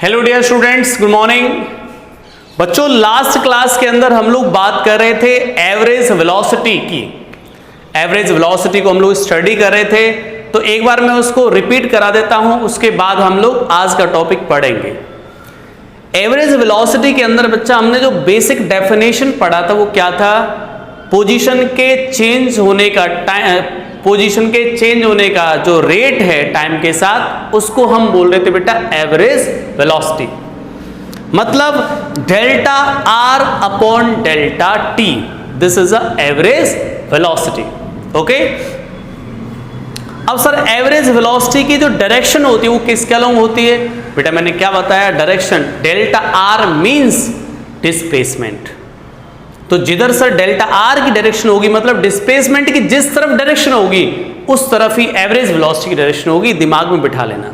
Hello dear students, good morning. बच्चों, last class के अंदर हम लोग बात कर रहे थे एवरेज वेलोसिटी की। एवरेज वेलोसिटी को हम लोग स्टडी कर रहे थे, तो एक बार मैं उसको रिपीट करा देता हूं, उसके बाद हम लोग आज का टॉपिक पढ़ेंगे। एवरेज वेलोसिटी के अंदर बच्चा हमने जो बेसिक डेफिनेशन पढ़ा था वो क्या था? पोजीशन के चेंज होने का टाइम, पोजीशन के चेंज होने का जो रेट है टाइम के साथ, उसको हम बोल रहे थे बेटा एवरेज वेलोसिटी। मतलब delta R upon delta T, this is a average velocity. Okay, अब सर एवरेज वेलोसिटी की जो डायरेक्शन होती है वो किसके अलोंग होती है? बेटा मैंने क्या बताया, direction delta R means displacement. तो जिधर सर डेल्टा आर की डायरेक्शन होगी, मतलब डिस्प्लेसमेंट की जिस तरफ डायरेक्शन होगी उस तरफ ही एवरेज वेलोसिटी की डायरेक्शन होगी। दिमाग में बिठा लेना,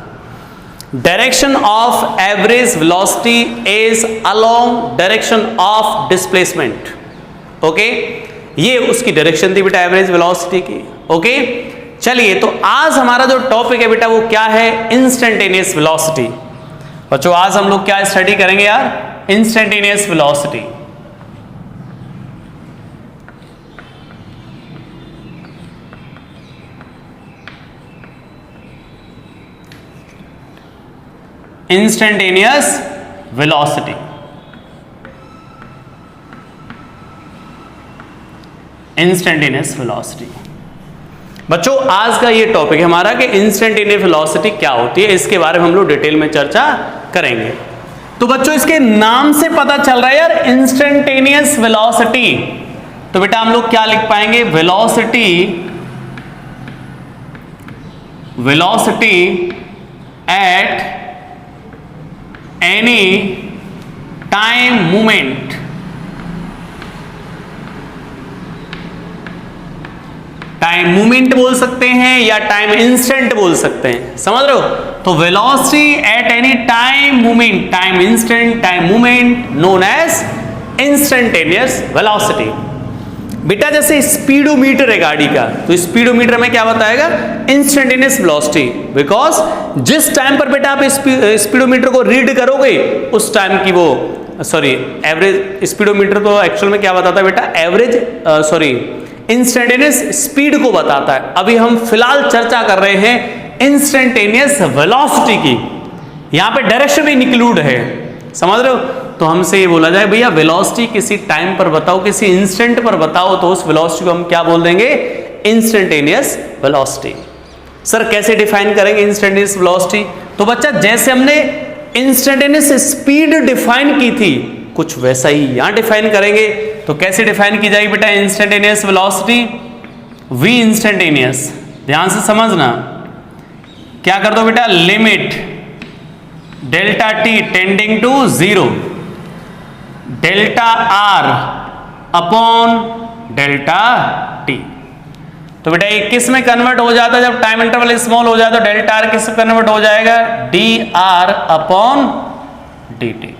direction of average velocity is along direction of displacement. Okay, ये उसकी डायरेक्शन थी बेटा एवरेज वेलोसिटी की। ओके, चलिए तो आज हमारा जो टॉपिक है बेटा वो क्या है? Instantaneous velocity. बच्चों आज हम लोग क्या स्टडी करेंगे यार? Instantaneous velocity. Instantaneous velocity. Instantaneous velocity बच्चों आज का ये टॉपिक है हमारा कि इंस्टेंटेनियस वेलोसिटी क्या होती है, इसके बारे में हम लोग डिटेल में चर्चा करेंगे। तो बच्चों इसके नाम से पता चल रहा है यार इंस्टेंटेनियस वेलोसिटी, तो बेटा हम लोग क्या लिख पाएंगे? Velocity at any time movement. Time movement बोल सकते हैं या टाइम इंस्टेंट बोल सकते हैं, समझ रहे हो? तो velocity at any time movement, time instant, time movement known as instantaneous velocity. बेटा जैसे स्पीडोमीटर है गाड़ी का, तो स्पीडोमीटर में क्या बताएगा? इंस्टेंटेनियस वेलोसिटी, बिकॉज जिस टाइम पर बेटा आप स्पीडोमीटर को रीड करोगे उस टाइम की वो एवरेज स्पीडोमीटर तो एक्चुअल में क्या बताता है बेटा? एवरेज इंस्टेंटेनियस स्पीड को बताता है। अभी हम फिलहाल चर्चा कर रहे हैं इंस्टेंटेनियस वेलोसिटी की, यहां पे डायरेक्शन भी इंक्लूड है, समझ रहे हो? तो हमसे ये बोला जाए भैया वेलोसिटी किसी टाइम पर बताओ, किसी इंस्टेंट पर बताओ, तो उस वेलोसिटी को हम क्या बोल देंगे? Instantaneous velocity. सर कैसे डिफाइन करेंगे इंस्टेंटेनियस वेलोसिटी? तो बच्चा जैसे हमने इंस्टेंटेनियस स्पीड डिफाइन की थी कुछ वैसा ही यहां डिफाइन करेंगे। तो कैसे डिफाइन की जाएगी बेटा इंस्टेंटेनियस वेलोसिटी? वी इंस्टेंटेनियस, ध्यान से समझना, क्या कर दो बेटा? Limit delta T tending to 0, delta R upon delta T. तो बेटा ये किस में कन्वर्ट हो जाता है? जब टाइम इंटरवल स्मॉल हो जाए तो डेल्टा आर किस में कन्वर्ट हो जाएगा? D R upon D T.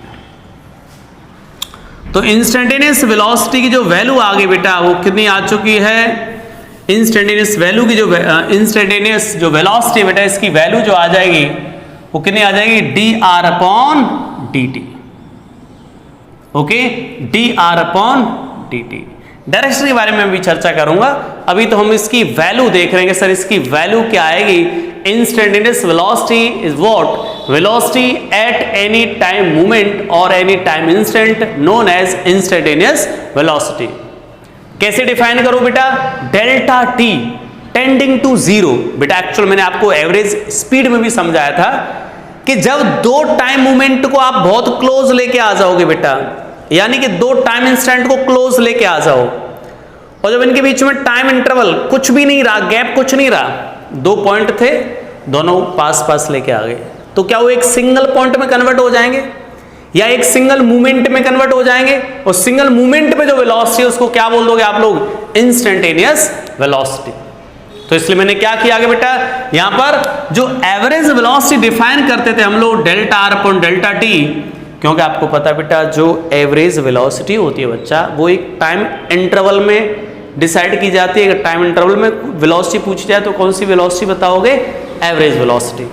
तो इंस्टेंटेनियस वेलोसिटी की जो वैल्यू आ गई बेटा वो कितनी आ चुकी है? इंस्टेंटेनियस वैल्यू की जो इंस्टेंटेनियस जो वेलोसिटी बेटा इसकी वैल्यू जो आ जाएगी वो कितनी आ जाएगी? D R upon D T. Okay, D R upon D T. Direction के बारे में भी चर्चा करूंगा, अभी तो हम इसकी वैल्यू देख रहे हैं। सर इसकी वैल्यू क्या आएगी? Instantaneous velocity is what? Velocity at any time movement और any time instant known as instantaneous velocity. कैसे डिफाइन करो बेटा? Delta T tending to 0। बेटा एक्चुअल मैंने आपको एवरेज स्पीड में भी समझाया था कि जब दो टाइम मूवमेंट को आप बहुत क्लोज लेके आ जाओगे बेटा, यानी कि दो टाइम इंस्टेंट को क्लोज लेके आ जाओ, और जब इनके बीच में टाइम इंटरवल कुछ भी नहीं रहा, गैप कुछ नहीं रहा, दो पॉइंट थे दोनों पास पास लेके आ गए, तो क्या वो एक सिंगल पॉइंट में कन्वर्ट हो जाएंगे या एक सिंगल मूवमेंट में कन्वर्ट हो जाएंगे? और सिंगल मूवमेंट में जो वेलोसिटी है उसको क्या बोल दोगे आप लोग? Instantaneous velocity. तो इसलिए मैंने क्या किया आगे बेटा, यहां पर जो एवरेज वेलोसिटी डिफाइन करते थे हम लोग delta R upon delta T, क्योंकि आपको पता है बेटा जो एवरेज वेलोसिटी होती है बच्चा वो एक टाइम इंटरवल में डिसाइड की जाती है। अगर टाइम इंटरवल में वेलोसिटी पूछी जाए तो कौन सी वेलोसिटी बताओगे? Average velocity.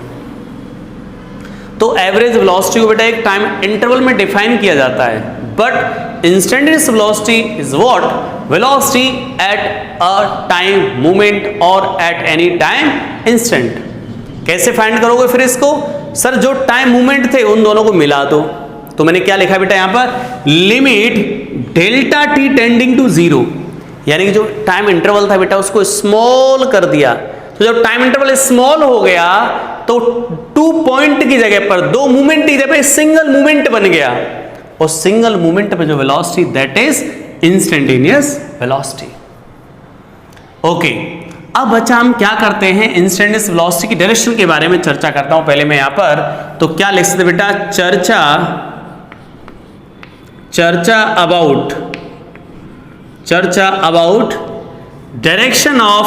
तो एवरेज वेलोसिटी को बेटा एक टाइम इंटरवल में डिफाइन किया जाता है, but instantaneous velocity is what velocity at a time moment और एट एनी टाइम इंस्टेंट। कैसे फाइंड करोगे फिर इसको? सर जो टाइम मूवमेंट थे उन दोनों को मिला दो। तो मैंने क्या लिखा बेटा यहां पर, limit delta T tending to zero, यानी कि जो टाइम इंटरवल था बेटा उसको स्मॉल कर दिया। तो जब टाइम इंटरवल स्मॉल हो गया तो 2 पॉइंट की जगह पर 2 मूवमेंट की जगह पर सिंगल मूवमेंट बन गया, और सिंगल मूवमेंट पे जो velocity that is instantaneous velocity. Okay, अब बच्चा हम क्या करते हैं, इंस्टेंटेनियस वेलोसिटी की डायरेक्शन के बारे में चर्चा करता हूं। पहले मैं यहां पर तो क्या लिख सकते बेटा, चर्चा about direction of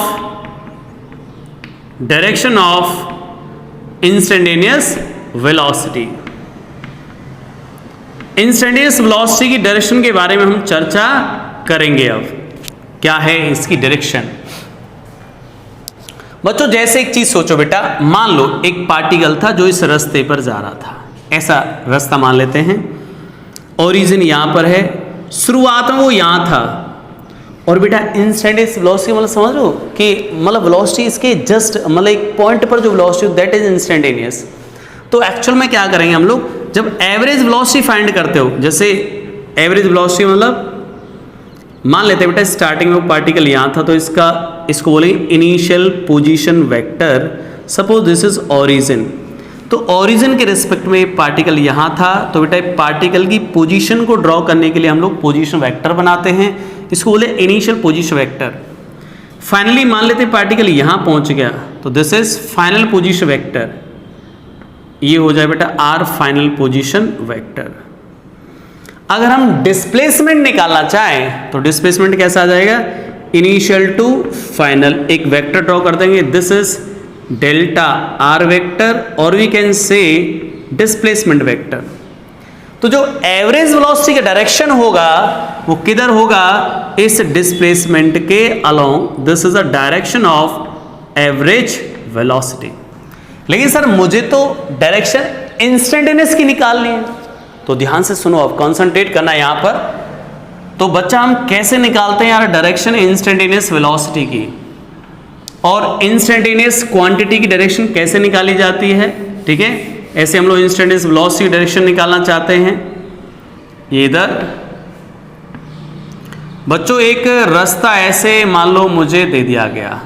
instantaneous velocity. Instantaneous velocity की डायरेक्शन के बारे में हम चर्चा करेंगे। अब क्या है इसकी डायरेक्शन? बच्चों जैसे एक चीज सोचो बेटा, मान लो एक पार्टिकल था जो इस रास्ते पर जा रहा था, ऐसा रास्ता मान लेते हैं, ओरिजिन यहां पर है, शुरुआत में वो यहां था, और बेटा इंस्टेंटेनियस वेलोसिटी मतलब समझ लो कि मतलब वेलोसिटी इसके जस्ट मतलब एक पॉइंट पर जो वेलोसिटी दैट इज इंस्टेंटेनियस। तो एक्चुअल में क्या करेंगे हम लोग, जब एवरेज वेलोसिटी फाइंड करते हो, जैसे एवरेज वेलोसिटी मतलब मान लेते हैं बेटा स्टार्टिंग में वो पार्टिकल यहाँ था, तो इसको बोलेंगे initial position vector. Suppose this is origin, तो ओरिजिन के रिस्पेक्ट में पार्टिकल यहाँ था, तो बेटा पार्टिकल की पोजीशन को ड्रॉ करने के लिए हम लोग पोजीशन वेक्टर बनाते हैं, इसको बोले इनिशियल पोजीशन वेक्टर। फाइनली मान लेते हैं पार्टिकल यहाँ पहुँच गया, तो this is final position vector, ये हो जाए बेटा आर फाइनल पोजीशन वेक्टर। अगर हम डिस्प्लेसमेंट निकालना चाहें तो डिस्प्लेसमेंट कैसा आ जाएगा, इनिशियल टू फाइनल, एक वेक्टर ड्रॉ कर देंगे, this is delta R vector, और we can say displacement vector. तो जो एवरेज वेलोसिटी का डायरेक्शन होगा वो किधर होगा, इस डिस्प्लेसमेंट के along, this is the direction of average velocity. लेकिन सर मुझे तो डायरेक्शन इंस्टेंटेनियस की निकालनी है, तो ध्यान से सुनो, अब कंसंट्रेट करना है यहां पर। तो बच्चा हम कैसे निकालते हैं यार डायरेक्शन इंस्टेंटेनियस वेलोसिटी की, और इंस्टेंटेनियस क्वांटिटी की डायरेक्शन कैसे निकाली जाती है, ठीक है। ऐसे हम लोग इंस्टेंटेनियस वेलोसिटी की डायरेक्शन निकालना चाहते हैं, ये इधर बच्चों एक रास्ता ऐसे मान लो मुझे दे दिया गया,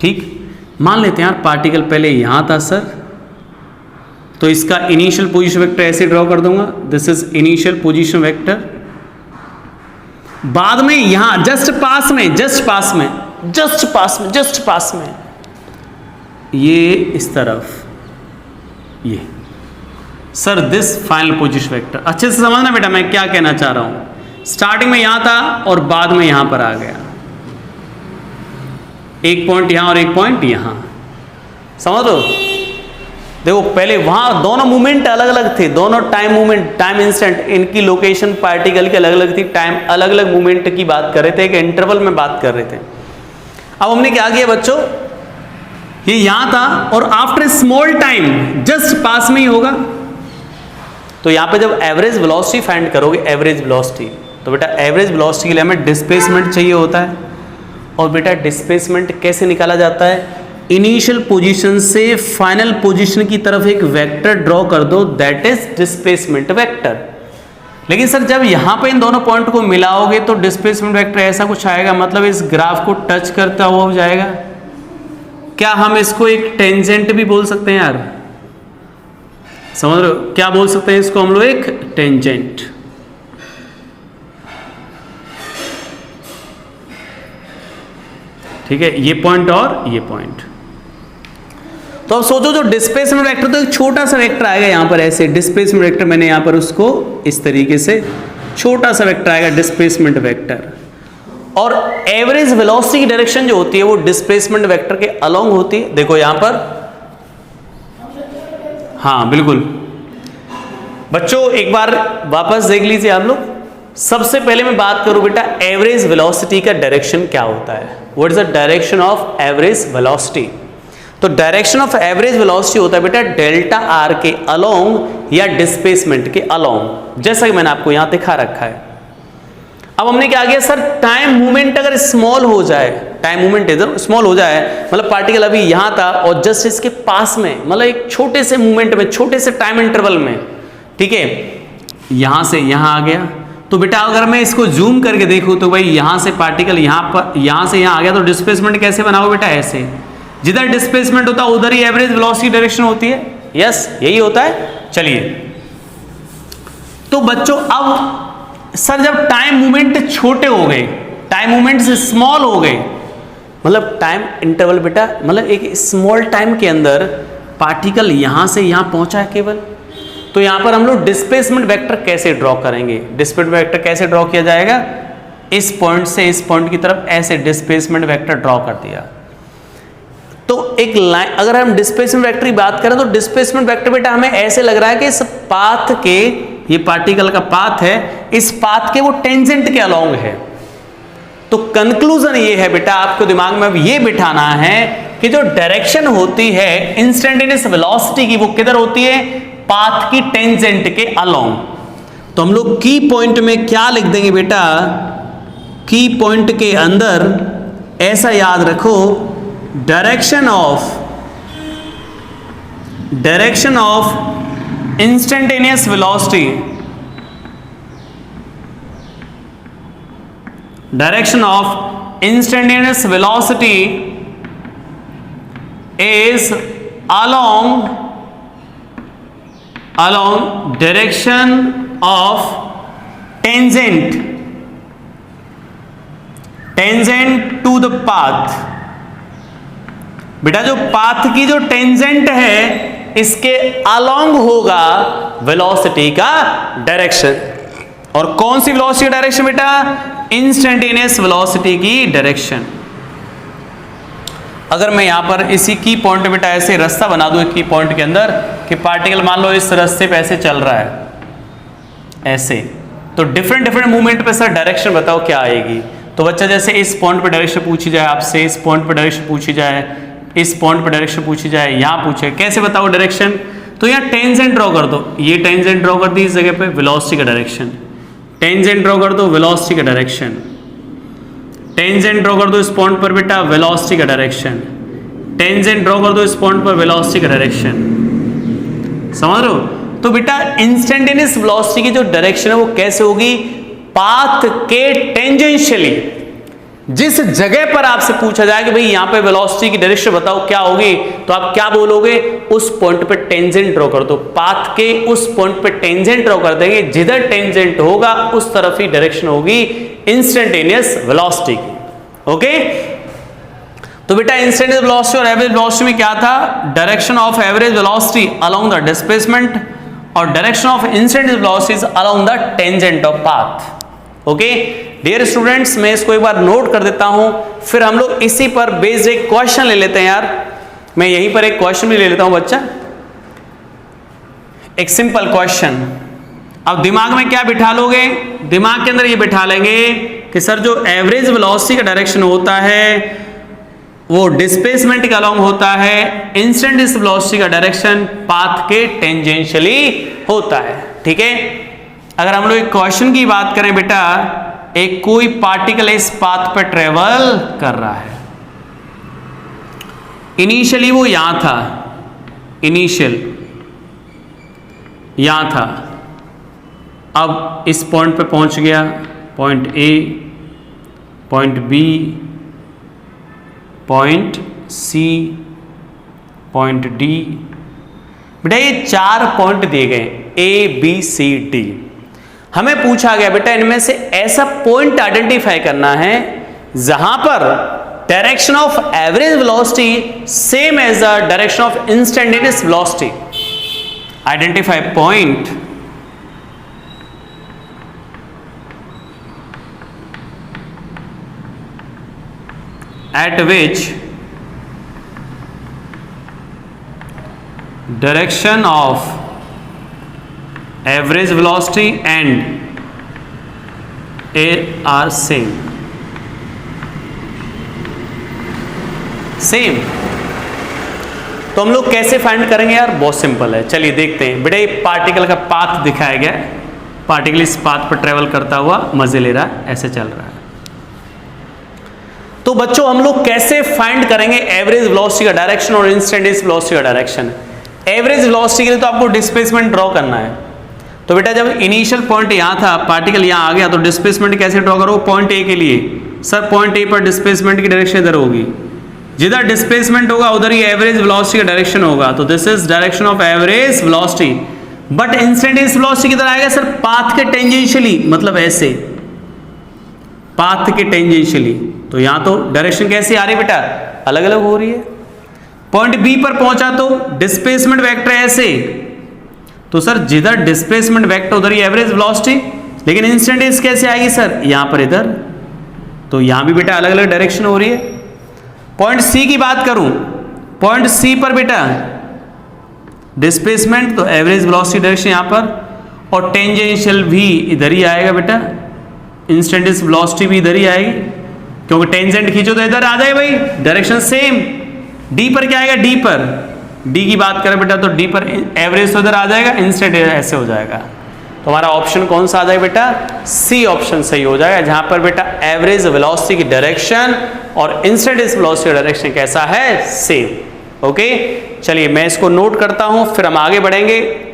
ठीक, मान लेते हैं यार पार्टिकल पहले यहां था सर, तो इसका इनिशियल पोजीशन वेक्टर ऐसे ड्रॉ कर दूंगा, this is initial position vector. बाद में यहां जस्ट पास में ये इस तरफ, ये sir this final position vector. अच्छे से समझना बेटा मैं क्या कहना चाह रहा हूं, स्टार्टिंग में यहां था और बाद में यहां पर आ गया, एक पॉइंट यहां और एक पॉइंट यहां, समझ लो। देखो पहले वहां दोनों मूवमेंट अलग अलग थे, दोनों टाइम मूवमेंट, टाइम इंस्टेंट, इनकी लोकेशन पार्टिकल की अलग अलग थी, टाइम अलग अलग मूवमेंट की बात कर रहे थे, एक इंटरवल में बात कर रहे थे। अब हमने क्या किया बच्चों, ये यहां था और आफ्टर स्मॉल टाइम जस्ट पास में ही होगा, तो यहां पे जब एवरेज वेलोसिटी फाइंड करोगे, एवरेज वेलोसिटी, तो बेटा एवरेज वेलोसिटी के लिए हमें डिस्प्लेसमेंट चाहिए होता है, और बेटा डिस्प्लेसमेंट कैसे निकाला जाता है, इनिशियल पोजीशन से फाइनल पोजीशन की तरफ एक वेक्टर ड्रॉ कर दो, दैट इज डिस्प्लेसमेंट वेक्टर। लेकिन सर जब यहां पे इन दोनों पॉइंट को मिलाओगे तो डिस्प्लेसमेंट वेक्टर ऐसा कुछ आएगा, मतलब इस ग्राफ को टच करता हुआ हो जाएगा। क्या हम इसको एक टेंजेंट भी बोल सकते हैं यार, समझ रहे हो, क्या बोल सकते हैं इसको हम लोग, एक टेंजेंट। ठीक है, ये पॉइंट और ये पॉइंट। तो अब सोचो जो डिस्प्लेसमेंट वेक्टर, तो एक छोटा सा वेक्टर आएगा यहां पर ऐसे, डिस्प्लेसमेंट वेक्टर मैंने यहां पर उसको इस तरीके से छोटा सा वेक्टर आएगा डिस्प्लेसमेंट वेक्टर, और एवरेज वेलोसिटी की डायरेक्शन जो होती है वो डिस्प्लेसमेंट वेक्टर के अलोंग होती है। देखो यहां पर, हाँ बिल्कुल बच्चों एक बार वापस देख लीजिए आप लोग। सबसे पहले मैं बात करूं बेटा एवरेज वेलोसिटी का डायरेक्शन क्या होता है, what is the direction of average velocity. तो डायरेक्शन ऑफ एवरेज वेलोसिटी होता है बेटा डेल्टा आर के अलोंग या डिस्प्लेसमेंट के अलोंग, जैसा कि मैंने आपको यहां दिखा रखा है। अब हमने क्या किया सर, टाइम मूवमेंट अगर स्मॉल हो जाए, टाइम मूवमेंट इधर स्मॉल हो जाए, मतलब पार्टिकल अभी यहां था और जस्ट इसके पास में, मतलब एक छोटे से मूवमेंट में, छोटे से टाइम इंटरवल में, ठीक है, यहां से यहां आ गया, तो बेटा अगर मैं इसको जूम करके देखूं तो भाई यहां से पार्टिकल यहां से यहां आ गया, तो डिस्प्लेसमेंट कैसे बनाओ बेटा, ऐसे, जिधर डिस्प्लेसमेंट होता है उधर ही एवरेज वेलोसिटी डायरेक्शन होती है। यस, यही होता है। चलिए, तो बच्चों अब सर जब टाइम मूवमेंट छोटे हो गए, टाइम मूवमेंट से स्मॉल हो गए, मतलब टाइम इंटरवल बेटा, मतलब एक स्मॉल टाइम के अंदर पार्टिकल यहां से यहां पहुंचा है केवल, तो यहां पर हम लोग डिस्प्लेसमेंट वेक्टर कैसे ड्रॉ करेंगे? डिस्प्लेसमेंट वेक्टर कैसे ड्रॉ किया जाएगा? इस पॉइंट से इस पॉइंट की तरफ ऐसे डिस्प्लेसमेंट वेक्टर ड्रॉ कर दिया। तो एक लाइन, अगर हम डिस्प्लेसमेंट वेक्टर की बात करें तो डिस्प्लेसमेंट वेक्टर बेटा हमें ऐसे लग रहा है कि इस पाथ के, ये पार्टिकल का पाथ है, इस पाथ के वो टेंजेंट के अलोंग है। तो कंक्लूजन ये है बेटा, आपको दिमाग में अब ये बिठाना है कि जो डायरेक्शन होती है इंस्टेंटेनियस वेलोसिटी की, वो किधर होती है? पाथ की टेंजेंट के अलोंग। तो हम लोग की पॉइंट में क्या लिख देंगे बेटा? की पॉइंट के अंदर ऐसा याद रखो, direction of instantaneous velocity, direction of instantaneous velocity is along direction of tangent to the path। बेटा जो पाथ की जो टेंजेंट है इसके अलोंग होगा वेलोसिटी का डायरेक्शन। और कौन सी वेलोसिटी का डायरेक्शन बेटा? इंस्टेंटेनियस वेलोसिटी की डायरेक्शन। अगर मैं यहां पर इसी की पॉइंट बेटा ऐसे रास्ता बना दूं एक की पॉइंट के अंदर कि पार्टिकल मान लो इस रास्ते पे ऐसे चल रहा है ऐसे, तो डिफरेंट मूवमेंट पे सर डायरेक्शन बताओ क्या आएगी? तो बच्चा जैसे इस पॉइंट पे डायरेक्शन पूछी जाए आपसे, इस पॉइंट पे डायरेक्शन पूछी जाए, इस पॉइंट पे डायरेक्शन पूछी जाए, यहां पूछे कैसे बताओ डायरेक्शन? तो यहां टेंजेंट ड्रॉ कर दो, ये टेंजेंट ड्रॉ कर दी इस जगह पे, वेलोसिटी का डायरेक्शन। टेंजेंट ड्रॉ कर दो, वेलोसिटी का डायरेक्शन। टेंजेंट ड्रॉ कर दो इस पॉइंट पर बेटा, वेलोसिटी का डायरेक्शन। टेंजेंट ड्रॉ कर दो इस पॉइंट पर, वेलोसिटी का डायरेक्शन। समझ रहे हो? तो बेटा इंस्टेंटेनियस वेलोसिटी की जो डायरेक्शन है वो कैसे होगी? पाथ के टेंजेंशियली। जिस जगह पर आपसे पूछा जाए कि भाई यहां पे वेलोसिटी की डायरेक्शन बताओ क्या होगी, तो आप क्या बोलोगे? उस पॉइंट पे टेंजेंट ड्रॉ कर दो, पाथ के उस पॉइंट पे टेंजेंट ड्रॉ कर देंगे, जिधर टेंजेंट होगा उस तरफ ही डायरेक्शन होगी इंस्टेंटेनियस वेलोसिटी की। ओके, तो बेटा इंस्टेंटेनियस वेलोसिटी और एवरेज वेलोसिटी में क्या था? Direction of average velocity along the displacement और direction of instantaneous velocity is along the tangent of path. Okay dear students, मैं इसको एक बार नोट कर देता हूं, फिर हम लोग इसी पर बेस्ड एक क्वेश्चन ले लेते हैं। यार मैं यहीं पर एक क्वेश्चन भी ले लेता हूं बच्चा, एक सिंपल क्वेश्चन। अब दिमाग में क्या बिठा लोगे? दिमाग के अंदर ये बिठा लेंगे कि सर जो एवरेज वेलोसिटी का डायरेक्शन होता है वो डिस्प्लेसमेंट के अलोंग होता है, इंस्टेंटेनियस वेलोसिटी का डायरेक्शन पाथ के टेंजेंशियली होता है। ठीक है, अगर हम लोग एक क्वेश्चन की बात करें बेटा, एक कोई पार्टिकल इस पाथ पर ट्रेवल कर रहा है, इनिशियली वो यहां था, इनिशियल यहां था, अब इस पॉइंट पे पहुंच गया, point A, point B, point C, point D. बेटा ये 4 पॉइंट दिए गए ए बी सी डी। हमें पूछा गया बेटा इनमें से ऐसा पॉइंट आइडेंटिफाई करना है जहां पर direction of average velocity same as the direction of instantaneous velocity. Identify point at which direction of average velocity and air are same। तो हम लोग कैसे फाइंड करेंगे यार, बहुत सिंपल है, चलिए देखते हैं। बेटा ये पार्टिकल का पाथ दिखाया गया है, पार्टिकल इस पाथ पर ट्रेवल करता हुआ मजे ले रहा है, ऐसे चल रहा है। तो बच्चों हम लोग कैसे फाइंड करेंगे एवरेज वेलोसिटी का डायरेक्शन और इंस्टेंटेनियस वेलोसिटी का डायरेक्शन। एवरेज वेलोसिटी के लिए तो आपको डिस्प्लेसमेंट ड्रॉ करना है। तो बेटा जब इनिशियल पॉइंट यहां था, पार्टिकल यहां आ गया, तो डिस्प्लेसमेंट कैसे ड्रॉ करो, पॉइंट ए के लिए, सर पॉइंट ए पर डिस्प्लेसमेंट की डायरेक्शन इधर होगी, जिधर डिस्प्लेसमेंट होगा उधर ही एवरेज वेलोसिटी का डायरेक्शन होगा। तो this is direction of average velocity. But instantaneous velocity किधर आएगा सर, पाथ के टेंजेंशियली, मतलब ऐसे पाथ के टेंजेंशियली। तो यहां तो डायरेक्शन कैसी आ रही है बेटा, अलग अलग हो रही है। पॉइंट बी पर पहुंचा तो डिस्प्लेसमेंट वेक्टर ऐसे, तो सर जिधर डिस्प्लेसमेंट वेक्टर उधर ही एवरेज वेलोसिटी। लेकिन इंस्टेंटेनियस कैसे आएगी सर, यहां पर इधर, तो यहां भी बेटा अलग अलग डायरेक्शन हो रही है। पॉइंट सी की बात करूं, पॉइंट सी पर बेटा डिस्प्लेसमेंट, तो एवरेज वेलोसिटी डायरेक्शन यहां पर, और टेंजेंशियल भी इधर ही आएगा बेटा, इंस्टेंटेनियस वेलोसिटी भी इधर ही आएगी, क्योंकि टेंजेंट खींचो तो इधर आ जाए भाई, डायरेक्शन सेम। डी पर क्या आएगा, डी पर, डी की बात करें बेटा तो डी पर एवरेज तो इधर आ जाएगा, इंस्टेंटेनियस ऐसे हो जाएगा। तो हमारा ऑप्शन कौन सा आ जाएगा बेटा, सी ऑप्शन सही हो जाएगा, जहां पर बेटा एवरेज वेलोसिटी की डायरेक्शन और इंस्टेंटेनियस वेलोसिटी का डायरेक्शन कैसा है, सेम। ओके चलिए मैं इसको नोट करता हूं, फिर हम आगे बढ़ेंगे।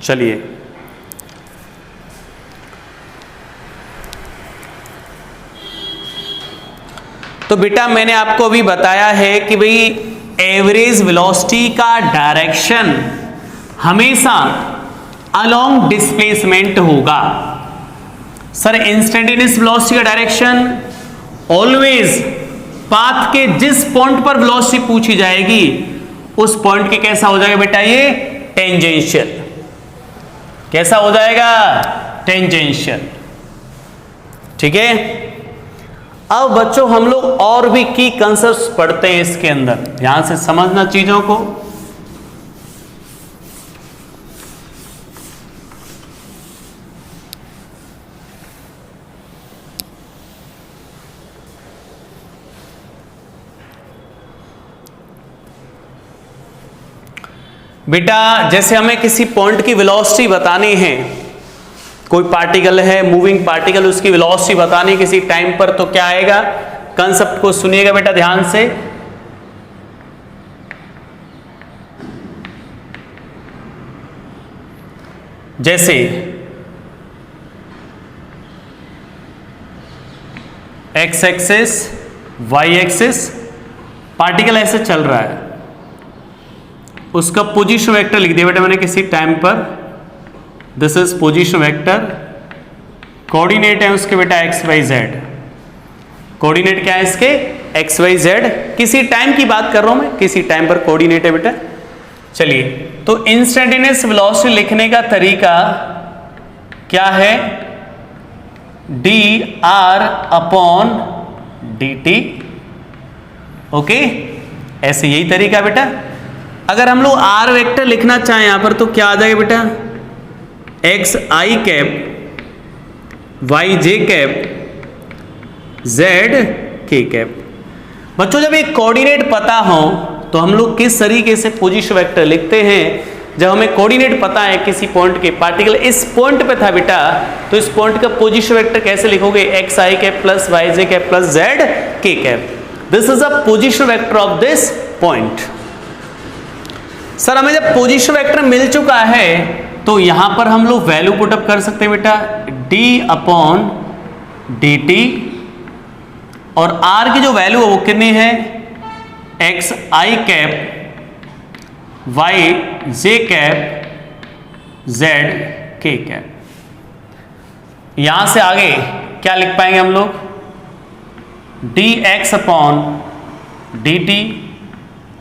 चलिए तो बेटा मैंने आपको अभी बताया है कि भाई एवरेज वेलोसिटी का डायरेक्शन हमेशा अलोंग डिस्प्लेसमेंट होगा। सर इंस्टेंटेनियस वेलोसिटी का डायरेक्शन ऑलवेज पाथ के जिस पॉइंट पर वेलोसिटी पूछी जाएगी उस पॉइंट के कैसा हो जाएगा बेटा, ये टेंजेंशियल। कैसा हो जाएगा, टेंजेंशियल। ठीक है, अब बच्चों हम लोग और भी की कंसेप्ट्स पढ़ते हैं इसके अंदर, ध्यान से समझना चीजों को। बेटा जैसे हमें किसी पॉइंट की वेलोसिटी बतानी है, कोई पार्टिकल है मूविंग पार्टिकल, उसकी वेलोसिटी बतानी किसी टाइम पर, तो क्या आएगा, कंसेप्ट को सुनिएगा बेटा ध्यान से। जैसे X axis Y axis, particle ऐसे चल रहा है, उसका पोजीशन वेक्टर लिख दिया बेटा मैंने किसी टाइम पर, this is position vector, coordinate है उसके बेटा एक्स वाई जेड, कोऑर्डिनेट क्या है इसके, एक्स वाई जेड, किसी टाइम की बात कर रहा हूं मैं, किसी टाइम पर कोऑर्डिनेट है बेटा। चलिए तो इंस्टेंटेनियस वेलोसिटी लिखने का तरीका क्या है, D R upon D T. Okay ऐसे यही तरीका बेटा। अगर हम लोग आर वेक्टर लिखना चाहें यहां पर तो क्या आ जाएगा बेटा, x I cap Y J cap Z K cap. बच्चों जब एक कोऑर्डिनेट पता हो तो हम लोग किस तरीके से पोजीशन वेक्टर लिखते हैं, जब हमें कोऑर्डिनेट पता है किसी पॉइंट के, पार्टिकल इस पॉइंट पे था बेटा, तो इस पॉइंट का पोजीशन वेक्टर कैसे लिखोगे, x I cap plus Y J cap plus Z K cap. This is a position vector of this point. Sir हमें जब पोजीशन वेक्टर मिल चुका है तो यहां पर हम लोग वैल्यू पुटअप कर सकते हैं बेटा, d अपॉन डी टी, और r की जो वैल्यू है वो कितनी है, X I cap Y J cap Z K cap. यहां से आगे क्या लिख पाएंगे हम लोग, D X upon D T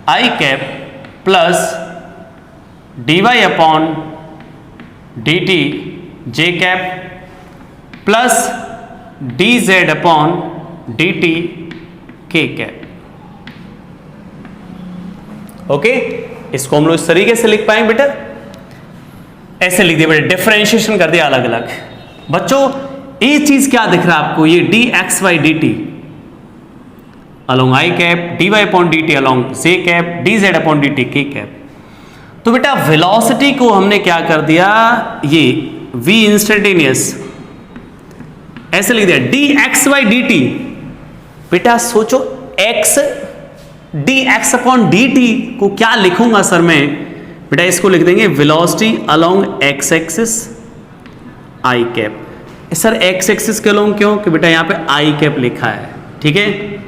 I cap plus D Y upon D T J cap plus D Z upon D T K cap. Okay, इसको हम लोग इस तरीके से लिख पाएंगे बेटा, ऐसे लिख दिया बेटा, डिफरेंशिएशन कर दिया अलग अलग। बच्चों ये चीज क्या दिख रहा है आपको, ये D X Y D T along I cap, D Y upon D T along J cap, D Z upon D T K cap. तो बेटा वेलोसिटी को हमने क्या कर दिया, ये v इंस्टेंटेनियस ऐसे लिख दिया, D X Y D T. बेटा सोचो x D X upon D T को क्या लिखूंगा सर मैं, बेटा इसको लिख देंगे velocity along X axis I cap. Sir X axis के अलोंग क्यों, कि बेटा यहाँ पे आई कैप लिखा है, ठीक है।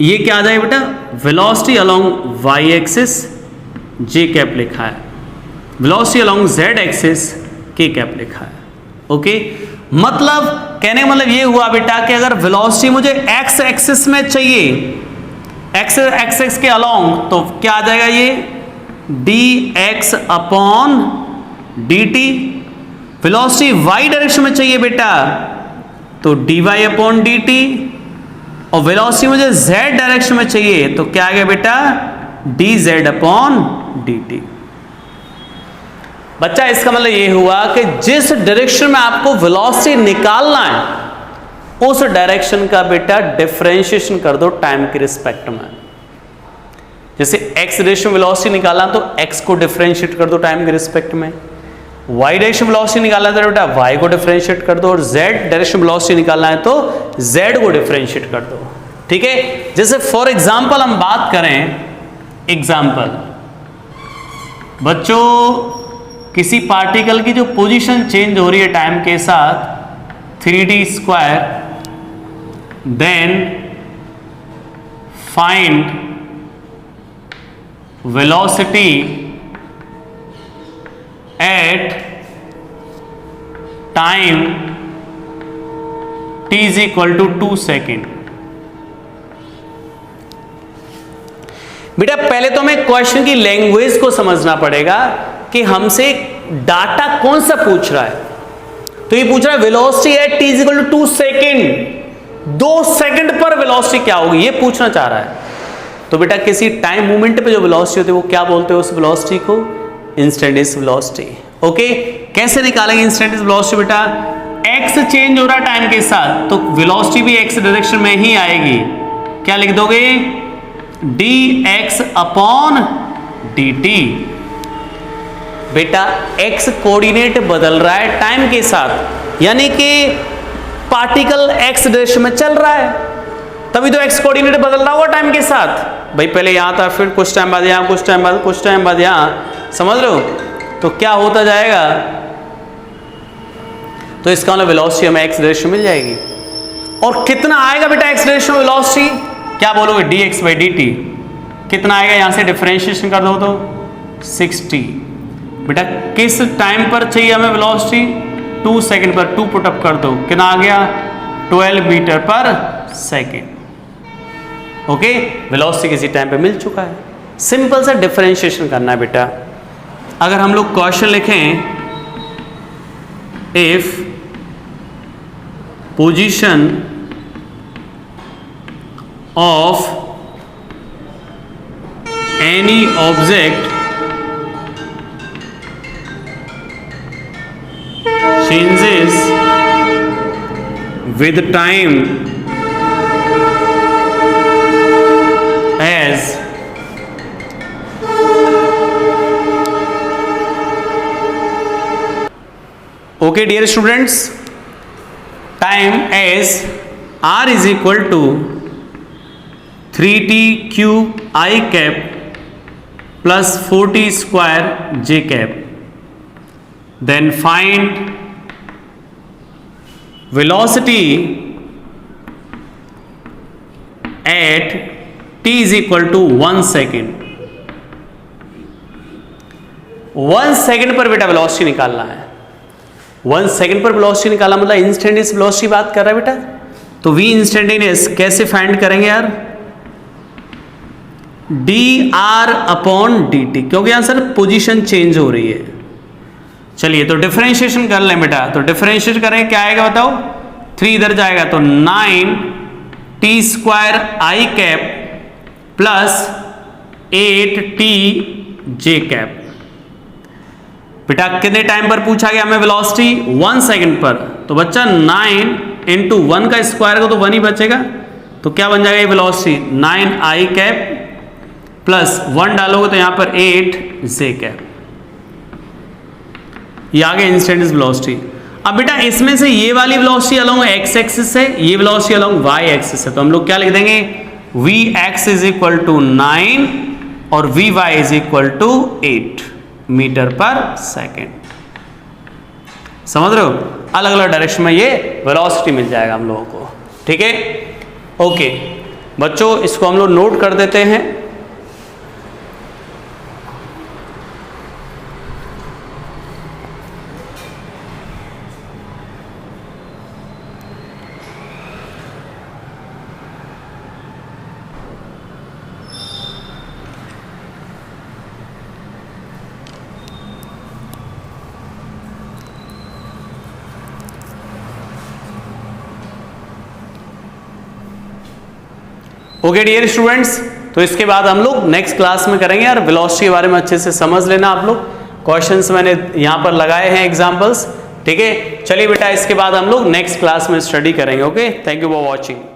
ये क्या आ जाएगा बेटा, वेलोसिटी अलोंग वाई एक्सिस जे कैप लिखा है, वेलोसिटी अलोंग जेड एक्सिस के कैप लिखा है। ओके, मतलब कहने का मतलब ये हुआ बेटा कि अगर वेलोसिटी मुझे एक्स एक्सिस में चाहिए, एक्स एक्सिस के अलोंग, तो क्या आ जाएगा ये D X upon D T. Velocity Y direction में चाहिए बेटा तो D Y upon D T, और वेलोसिटी मुझे जेड डायरेक्शन में चाहिए तो क्या आ गया बेटा D Z upon D T. बच्चा इसका मतलब ये हुआ कि जिस डायरेक्शन में आपको वेलोसिटी निकालना है उस डायरेक्शन का बेटा डिफरेंशिएशन कर दो टाइम के रिस्पेक्ट में। जैसे x डायरेक्शन वेलोसिटी निकालना तो x को डिफरेंशिएट कर दो टाइम के रिस्पेक्ट में, y डायरेक्शन वेलोसिटी निकालना है तो बेटा y को डिफरेंशिएट कर दो, और z डायरेक्शन वेलोसिटी निकालना है तो z को डिफरेंशिएट कर दो, ठीक है। जैसे फॉर एग्जांपल हम बात करें, एग्जांपल बच्चों किसी पार्टिकल की जो पोजीशन चेंज हो रही है टाइम के साथ 3d square, then find velocity at time t is equal to 2 second. बेटा पहले तो हमें क्वेश्चन की लैंग्वेज को समझना पड़ेगा कि हमसे डाटा कौन सा पूछ रहा है। तो ये पूछ रहा है velocity at t is equal to 2 second, 2 second पर वेलोसिटी क्या होगी ये पूछना चाह रहा है। तो बेटा किसी टाइम मूवमेंट पे जो वेलोसिटी होती है वो क्या बोलते हैं उस वेलोसिटी को, इंस्टेंटेनियस वेलोसिटी। ओके, कैसे निकालेंगे इंस्टेंटेनियस वेलोसिटी बेटा, x चेंज हो रहा है टाइम के साथ तो वेलोसिटी भी x डायरेक्शन में ही आएगी। क्या लिख दोगे, dx अपॉन dt। बेटा x कोऑर्डिनेट बदल रहा है टाइम के साथ, यानी कि पार्टिकल x डायरेक्शन में चल रहा है, तभी तो x कोऑर्डिनेट बदल रहा होगा टाइम के साथ। भाई पहले यहां था, फिर कुछ टाइम बाद यहां, कुछ टाइम बाद, कुछ टाइम बाद यहां, समझ रहे हो, तो क्या होता जाएगा। तो इसका मतलब वेलोसिटी हमें x डायरेक्शन मिल जाएगी। और कितना आएगा बेटा x डायरेक्शन में वेलोसिटी, क्या बोलोगे dx बाई dt, कितना आएगा, यहां से डिफरेंशिएशन कर दो तो 60। बेटा किस टाइम पर चाहिए हमें वेलोसिटी, 2 सेकेंड पर, 2 पुट अप कर दो, कितना आ गया 12 metre per second. Okay, velocity किसी टाइम पे मिल चुका है, सिंपल सा डिफरेंशिएशन करना है बेटा। अगर हम लोग क्वेश्चन लिखें, if position of any object changes with time as okay dear students, time as r is equal to 3t cube I cap plus 4t square j cap, then find velocity at t is equal to 1 second। 1 second पर बेटा velocity निकालना है, 1 second पर velocity निकालना मतलब instantaneous velocity बात कर रहा है बेटा। तो v इंस्टेंटेनियस कैसे फाइंड करेंगे यार, dr अपॉन dt, क्योंकि यहां सर पोजीशन चेंज हो रही है। चलिए तो डिफरेंशिएशन कर लें बेटा, तो डिफरेंशिएट करें क्या आएगा बताओ, 3 इधर जाएगा तो 9 t square I cap plus 8t j cap. बेटा कितने टाइम पर पूछा गया हमें वेलोसिटी? 1 सेकंड पर। तो बच्चा 9 इंटू 1 का स्क्वायर को तो 1 ही बचेगा, तो क्या बन जाएगा ये वेलोसिटी? 9i कैप प्लस 1 डालोगे तो यहां पर 8j कैप। ये आ गया इंस्टेंटेनियस वेलोसिटी। अब बेटा इसमें से ये वाली वेलोसिटी अलोंग x एक्सिस है, ये वेलोसिटी अलोंग y एक्सिस है, तो हम लोग क्या लिख देंगे? vx इज इक्वल टू 9 और vy is equal to 8 metre per second. समझ रहे हो? अलग अलग डायरेक्शन में ये वेलोसिटी मिल जाएगा हम लोगों को। ठीक है, ओके बच्चों, इसको हम लोग नोट कर देते हैं। ओके डियर स्टूडेंट्स, तो इसके बाद हम लोग नेक्स्ट क्लास में करेंगे। यार वेलोसिटी के बारे में अच्छे से समझ लेना आप लोग। क्वेश्चंस मैंने यहां पर लगाए हैं एग्जांपल्स। ठीक है, चलिए बेटा इसके बाद हम लोग नेक्स्ट क्लास में स्टडी करेंगे। Okay, thank you for watching.